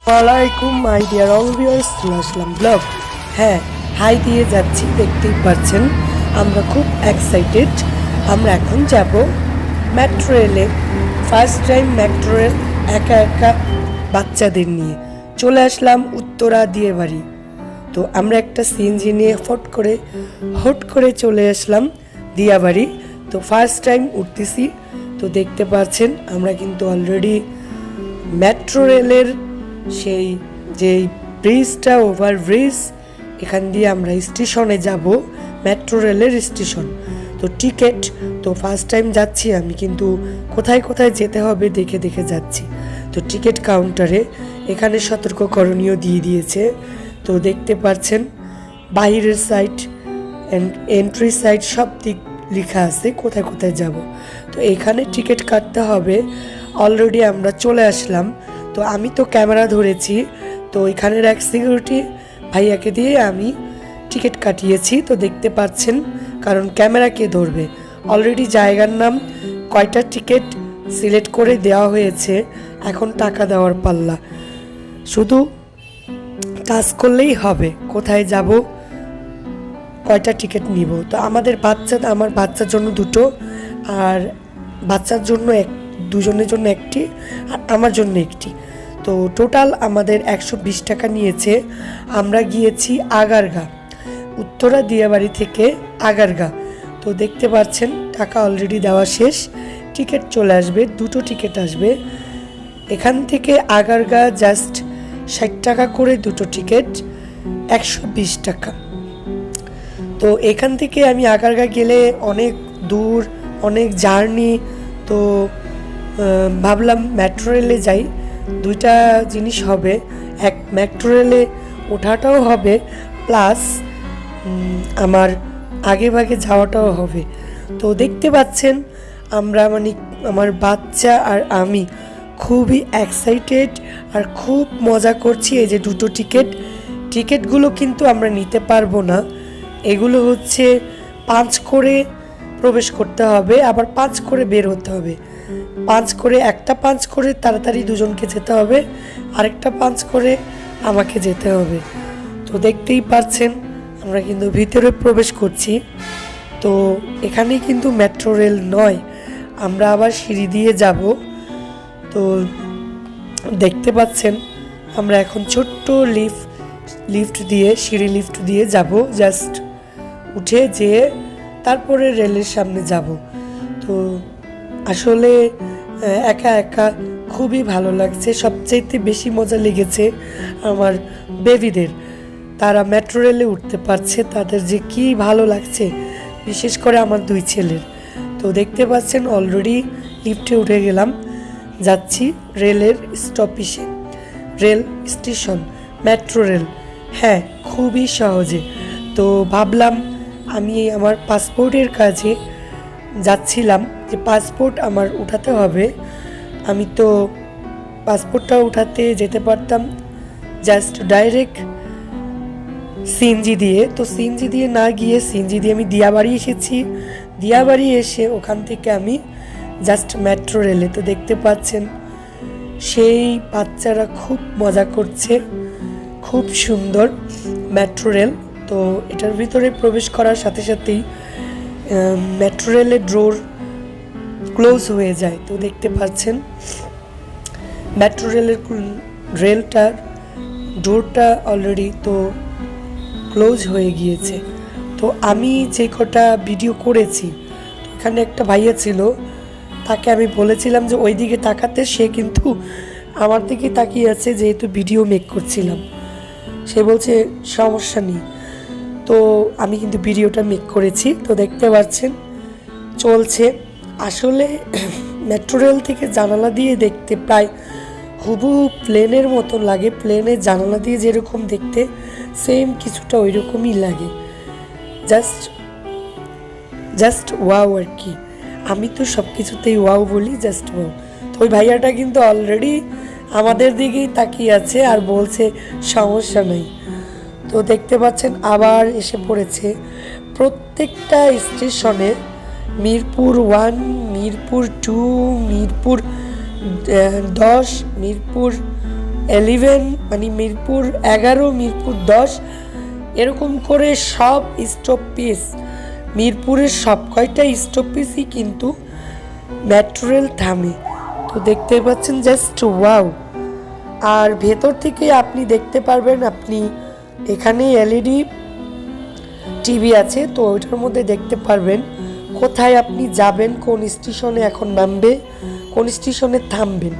আসসালামাইকুম my dear all viewers, চলে আসলাম blog. হ্যাঁ, হাই দিয়ে যাচ্ছি, দেখতেই পাচ্ছেন আমরা খুব এক্সাইটেড। আমরা এখন যাব মেট্রো রেলে। ফার্স্ট টাইম মেট্রো রেল একা একা বাচ্চাদের নিয়ে চলে আসলাম উত্তরা দিয়ে বাড়ি। তো আমরা একটা সিএনজি নিয়ে হট করে চলে আসলাম দিয়াবাড়ি। তো ফার্স্ট টাইম উঠতেছি। তো দেখতে পাচ্ছেন আমরা কিন্তু অলরেডি মেট্রো রেলের সেই যে ব্রিজটা, ওভারব্রিজ, এখান দিয়ে আমরা স্টেশনে যাব, মেট্রো রেলের স্টেশন। তো টিকিট, তো ফার্স্ট টাইম যাচ্ছি আমি, কিন্তু কোথায় কোথায় যেতে হবে দেখে দেখে যাচ্ছি। তো টিকিট কাউন্টারে এখানে সতর্ককরণীয় দিয়ে দিয়েছে। তো দেখতে পাচ্ছেন বাহিরের সাইড অ্যান্ড এন্ট্রি সাইড সব দিক লেখা আছে কোথায় কোথায় যাব। তো এখানে টিকিট কাটতে হবে। অলরেডি আমরা চলে আসলাম। তো আমি তো ক্যামেরা ধরেছি, তো এখানের এক সিকিউরিটি ভাইয়াকে দিয়ে আমি টিকিট কাটিয়েছি। তো দেখতে পাচ্ছেন, কারণ ক্যামেরা কে ধরবে। অলরেডি জায়গার নাম, কয়টা টিকিট সিলেক্ট করে দেওয়া হয়েছে, এখন টাকা দেওয়ার পাল্লা। শুধু কাজ করলেই হবে, কোথায় যাব, কয়টা টিকিট নিব। তো আমার বাচ্চার জন্য দুটো, আর বাচ্চার জন্য দুজনের জন্য একটি, আর আমার জন্য একটি। তো টোটাল আমাদের 120 টাকা নিয়েছে। আমরা গিয়েছি আগারগা, উত্তরা দিয়াবাড়ি থেকে আগারগা। তো দেখতে পাচ্ছেন টাকা অলরেডি দেওয়া শেষ। টিকিট চলে আসবে, দুটো টিকিট আসবে। এখান থেকে আগারগা জাস্ট 60 টাকা করে দুটো টিকিট, 120 টাকা। তো এখান থেকে আমি আগারগা গেলে অনেক দূর, অনেক জার্নি। তো ভাবলাম মেট্রো রেলে যাই, দুইটা জিনিস হবে। এক, মেট্রো রেলে ওঠাটাও হবে, প্লাস আমার আগে ভাগে যাওয়াটাও হবে। তো দেখতে পাচ্ছেন আমরা, আমার বাচ্চা আর আমি খুবই এক্সাইটেড আর খুব মজা করছি। এই যে দুটো টিকিটগুলো কিন্তু আমরা নিতে পারবো না। এগুলো হচ্ছে 5 করে প্রবেশ করতে হবে, আবার 5 করে বের হতে হবে। 5 করে তাড়াতাড়ি দুজনকে যেতে হবে, আরেকটা 5 করে আমাকে যেতে হবে। তো দেখতেই পাচ্ছেন আমরা কিন্তু ভিতরে প্রবেশ করছি। তো এখানেই কিন্তু মেট্রো রেল নয়, আমরা আবার সিঁড়ি দিয়ে যাব। তো দেখতে পাচ্ছেন আমরা এখন ছোট্ট সিঁড়ি লিফট দিয়ে যাব, জাস্ট উঠে যেয়ে তারপরে রেলের সামনে যাব। তো আসলে একা একা খুবই ভালো লাগছে। সবচাইতে বেশি মজা লেগেছে আমার বেবিদের, তারা মেট্রো রেলে উঠতে পারছে, তাদের যে কি ভালো লাগছে, বিশেষ করে আমার 2 ছেলের। তো দেখতে পাচ্ছেন অলরেডি লিফটে উঠে গেলাম, যাচ্ছি রেলের স্টপেজে, রেল স্টেশন, মেট্রো রেল। হ্যাঁ, খুবই সহজে। তো ভাবলাম আমি আমার পাসপোর্টের কাজে যাচ্ছিলাম, যে পাসপোর্ট আমার উঠাতে হবে। আমি তো পাসপোর্টটা উঠাতে যেতে পারতাম জাস্ট ডাইরেক্ট সিএনজি দিয়ে। তো সিএনজি দিয়ে না গিয়ে সিএনজি দিয়ে আমি দিয়াবাড়ি এসেছি। দিয়াবাড়ি এসে ওখান থেকে আমি জাস্ট মেট্রো রেলে। তো দেখতে পাচ্ছেন সেই বাচ্চারা খুব মজা করছে, খুব সুন্দর মেট্রো রেল। তো এটার ভিতরে প্রবেশ করার সাথে সাথেই মেট্রো রেলের ডোর ক্লোজ হয়ে যায়। তো দেখতে পাচ্ছেন মেট্রো রেলটার ডোরটা অলরেডি তো ক্লোজ হয়ে গিয়েছে। তো আমি যে কটা ভিডিও করেছি, তো এখানে একটা ভাইয়া ছিল, তাকে আমি বলেছিলাম যে ওই দিকে তাকাতে, সে কিন্তু আমার দিকে তাকিয়ে আছে, যেহেতু ভিডিও মেক করছিলাম। সে বলছে সমস্যা নেই। তো আমি কিন্তু ভিডিওটা মেক করেছি। তো দেখতে পাচ্ছেন চলছে। আসলে মেট্রো রেল থেকে জানালা দিয়ে দেখতে প্রায় হুবহু প্লেনের মতো লাগে। প্লেনের জানালা দিয়ে যেরকম দেখতে, সেম কিছুটা ওই রকমই লাগে। জাস্ট ওয়াও আর কি। আমি তো সব কিছুতেই ওয়াও বলি, জাস্ট ওয়াও। তো ওই ভাইয়াটা কিন্তু অলরেডি আমাদের দিকেই তাকিয়ে আছে আর বলছে সমস্যা নেই। তো দেখতে পাচ্ছেন আবার এসে পড়েছে। প্রত্যেকটা স্টেশনে মিরপুর 1, মিরপুর 2, মিরপুর 10, মিরপুর 11 মানে মিরপুর 11, মিরপুর 10 এরকম করে সব স্টপেজ, মিরপুরের সব কয়টা স্টপেজই কিন্তু মেট্রো রেল থামে। তো দেখতে পাচ্ছেন জাস্ট ওয়াও। আর ভেতর থেকে আপনি দেখতে পারবেন, আপনি এখানে এলইডি টিভি আছে, তো ওইটার মধ্যে দেখতে পারবেন কোথায় আপনি যাবেন, কোন স্টেশনে এখন নামবে, কোন স্টেশনে থামবেন।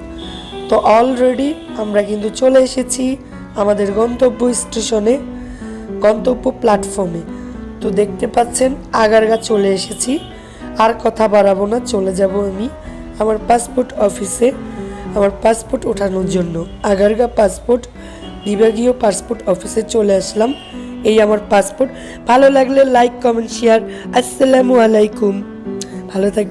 তো অলরেডি আমরা কিন্তু চলে এসেছি আমাদের গন্তব্য স্টেশনে, গন্তব্য প্ল্যাটফর্মে। তো দেখতে পাচ্ছেন আগারগা চলে এসেছি। আর কথা বাড়াবো না, চলে যাব আমি আমার পাসপোর্ট অফিসে আমার পাসপোর্ট ওঠানোর জন্য। আগারগা পাসপোর্ট বিভাগীয় পাসপোর্ট অফিসে চলে আসলাম। এই আমার পাসপোর্ট। ভালো লাগলে লাইক, কমেন্ট, শেয়ার। আসসালামু আলাইকুম। ভালো থাকবেন।